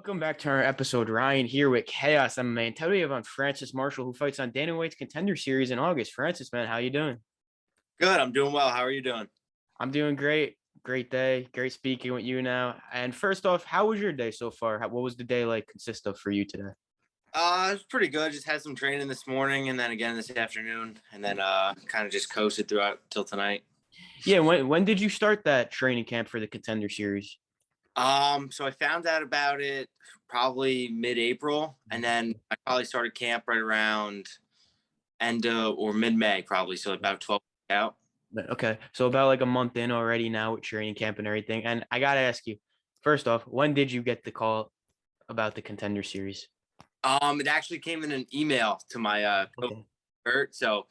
Welcome back to our episode. Ryan here with Chaos MMA. And today we have on Francis Marshall, who fights on Dana White's Contender Series in August. Francis, man, how you doing? Good. I'm doing well. How are you doing? I'm doing great. Great day. Great speaking with you now. And first off, how was your day so far? What was the day like consist of for you today? It was pretty good. Just had some training this morning and then again this afternoon, and then kind of just coasted throughout till tonight. Yeah, when did you start that training camp for the Contender Series? So I found out about it probably mid-April, and then I probably started camp right around end of or mid-May, probably. So about 12 weeks out. Okay, so about like a month in already now with training camp and everything. And I gotta ask you, first off, when did you get the call about the Contender Series? It actually came in an email to my coach, Okay. Kurt. So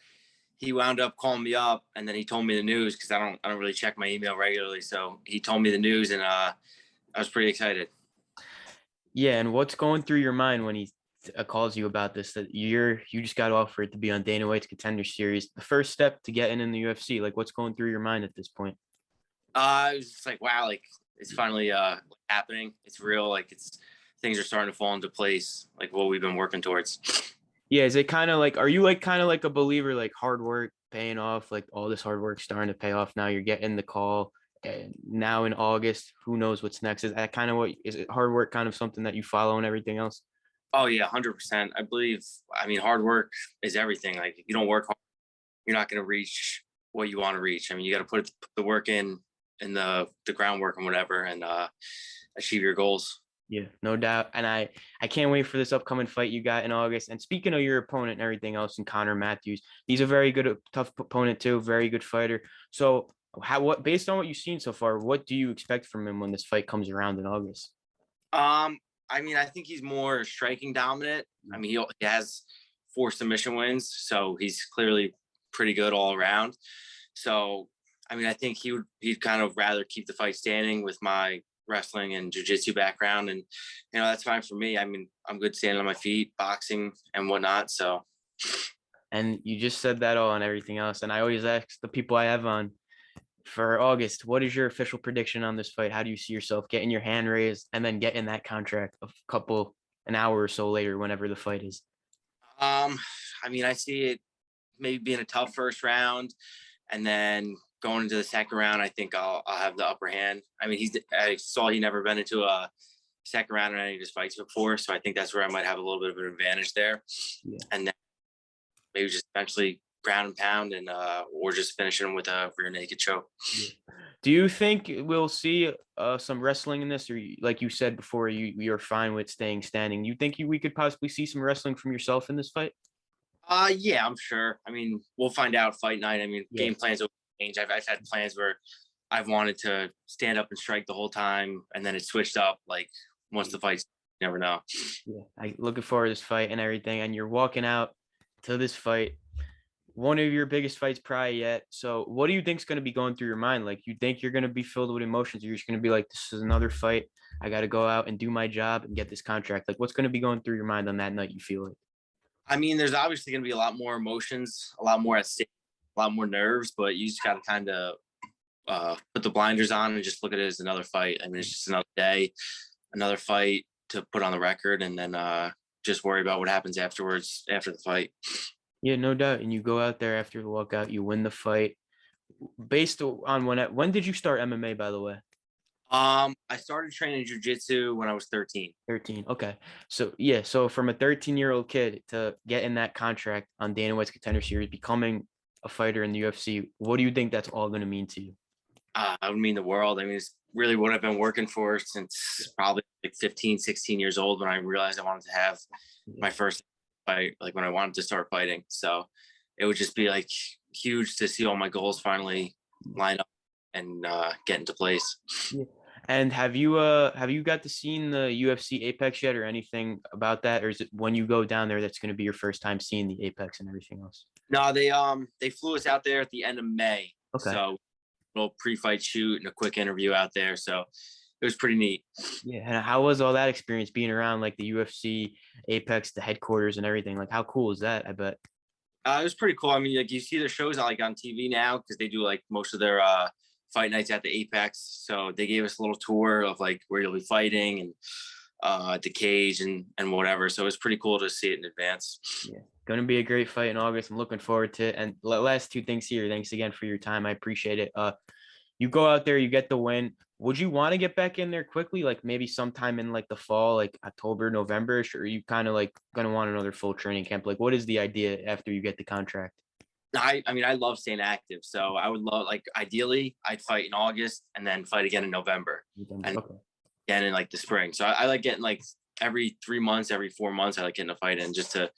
he wound up calling me up, and then he told me the news because I don't really check my email regularly. So he told me the news, and I was pretty excited. Yeah, and what's going through your mind when he calls you about this? That you just got offered to be on Dana White's Contender Series, the first step to getting in the UFC. Like, what's going through your mind at this point? It was just like, wow, like it's finally happening. It's real. Like things are starting to fall into place, like what we've been working towards. Yeah, is it kind of like, are you like kind of like a believer, like hard work paying off, like all this hard work starting to pay off now? You're getting the call, and now in August, who knows what's next? Is that kind of what is it? Hard work kind of something that you follow and everything else? Oh yeah, 100%. I believe. I mean, hard work is everything. Like if you don't work hard, you're not going to reach what you want to reach. I mean, you got to put the work in the groundwork and whatever, and achieve your goals. Yeah, no doubt. And I can't wait for this upcoming fight you got in August. And speaking of your opponent and everything else, and Connor Matthews, he's a very good, tough opponent too, very good fighter. So what based on what you've seen so far, what do you expect from him when this fight comes around in August? Um, I mean, I think he's more striking dominant. I mean, he has 4 submission wins, so he's clearly pretty good all around. So, I mean, I think he'd kind of rather keep the fight standing with my wrestling and jiu-jitsu background, and that's fine for me. I mean, I'm good standing on my feet, boxing and whatnot. So, And you just said that all and everything else. And I always ask the people I have on for August, what is your official prediction on this fight? How do you see yourself getting your hand raised and then getting that contract an hour or so later, whenever the fight is? I mean, I see it maybe being a tough first round, and then going into the second round, I think I'll have the upper hand. I mean, I saw he never been into a second round in any of his fights before, so I think that's where I might have a little bit of an advantage there. Yeah. And then maybe just eventually ground and pound, and or just finishing him with a rear naked choke. Yeah. Do you think we'll see some wrestling in this, or like you said before, you're fine with staying standing? You think we could possibly see some wrestling from yourself in this fight? Yeah, I'm sure. I mean, we'll find out fight night. I mean, Yeah. game plans will change. I've had plans where I've wanted to stand up and strike the whole time, and then it switched up. Like once the fights, you never know. Yeah, I looking forward to this fight and everything. And you're walking out to this fight, one of your biggest fights probably yet. So, what do you think's going to be going through your mind? Like, you think you're going to be filled with emotions, or you're just going to be like, "This is another fight. I got to go out and do my job and get this contract." Like, what's going to be going through your mind on that night? You feel like? I mean, there's obviously going to be a lot more emotions, a lot more at stake, a lot more nerves, but you just got to kind of put the blinders on and just look at it as another fight. I mean, it's just another day, another fight to put on the record, and then just worry about what happens afterwards after the fight. Yeah, no doubt. And you go out there after the walkout, you win the fight. Based on when did you start MMA, by the way? I started training jiu-jitsu when I was 13. 13. Okay. So yeah, so from a 13-year-old kid to getting that contract on Dana White's Contender Series, becoming a fighter in the UFC, what do you think that's all going to mean to you? I would mean the world. I mean, it's really what I've been working for since probably like 15, 16 years old, when I realized I wanted to have my first fight, like when I wanted to start fighting. So it would just be like huge to see all my goals finally line up and get into place. Yeah. And have you got to seen the UFC Apex yet, or anything about that? Or is it when you go down there that's going to be your first time seeing the Apex and everything else? No, they flew us out there at the end of May. Okay. So a little pre-fight shoot and a quick interview out there. So it was pretty neat. Yeah. And how was all that experience being around like the UFC Apex, the headquarters and everything? Like, how cool is that? I bet. It was pretty cool. I mean, like you see their shows like on TV now, because they do like most of their fight nights at the Apex. So they gave us a little tour of like where you'll be fighting, and the cage and whatever. So it was pretty cool to see it in advance. Yeah, gonna be a great fight in August. I'm looking forward to it. And last two things here. Thanks again for your time. I appreciate it. You go out there, you get the win. Would you want to get back in there quickly, like maybe sometime in like the fall, like October, November, or are you kind of like gonna want another full training camp? Like, what is the idea after you get the contract? I mean, I love staying active. So I would love, like, ideally, I'd fight in August and then fight again in November and Okay. again in like the spring. So I like getting like every 3 months, every 4 months, I like getting a fight in just to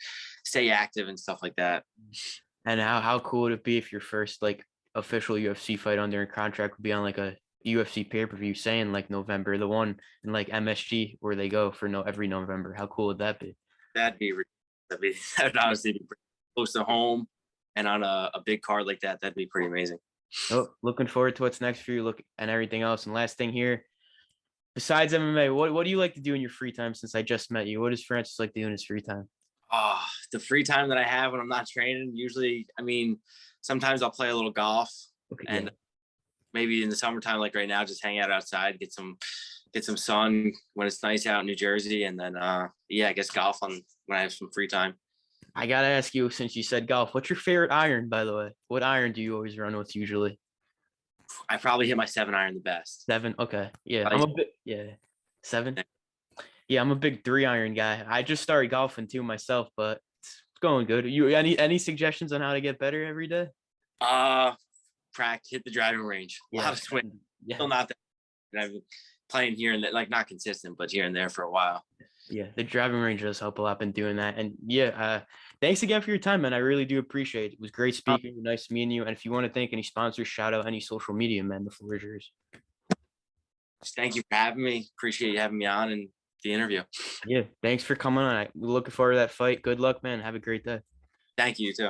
stay active and stuff like that. And how cool would it be if your first like official UFC fight under contract would be on like a UFC pay-per-view saying like November, the one in like MSG where they go for no every November. How cool would that be? That'd be, that'd honestly be pretty close to home and on a big card like that. That'd be pretty amazing. Oh, looking forward to what's next for you. Look and everything else. And last thing here, besides MMA, what do you like to do in your free time since I just met you? What does Francis like to do in his free time? Oh, the free time that I have when I'm not training, usually, I mean, sometimes I'll play a little golf Okay, yeah. and maybe in the summertime, like right now, just hang out outside, get some sun when it's nice out in New Jersey, and then yeah, I guess golf on when I have some free time. I gotta ask you, since you said golf, what's your favorite iron, by the way? What iron do you always run with usually? I probably hit my 7 iron the best. 7. Okay. Yeah. I'm Like, a bit yeah. 7. Yeah, I'm a big 3 iron guy. I just started golfing too myself, but it's going good. You any suggestions on how to get better every day? uh, hit the driving range. A Yeah. lot of swing. Yeah. Still not that. And I've been playing here and there, like not consistent, but here and there for a while. Yeah. The driving range does help a lot. Been doing that. And yeah, thanks again for your time, man. I really do appreciate it. It was great speaking. Nice meeting you. And if you want to thank any sponsors, shout out any social media, man. The floor is yours. Thank you for having me. Appreciate you having me on and the interview. Yeah. Thanks for coming on. We're looking forward to that fight. Good luck, man. Have a great day. Thank you too.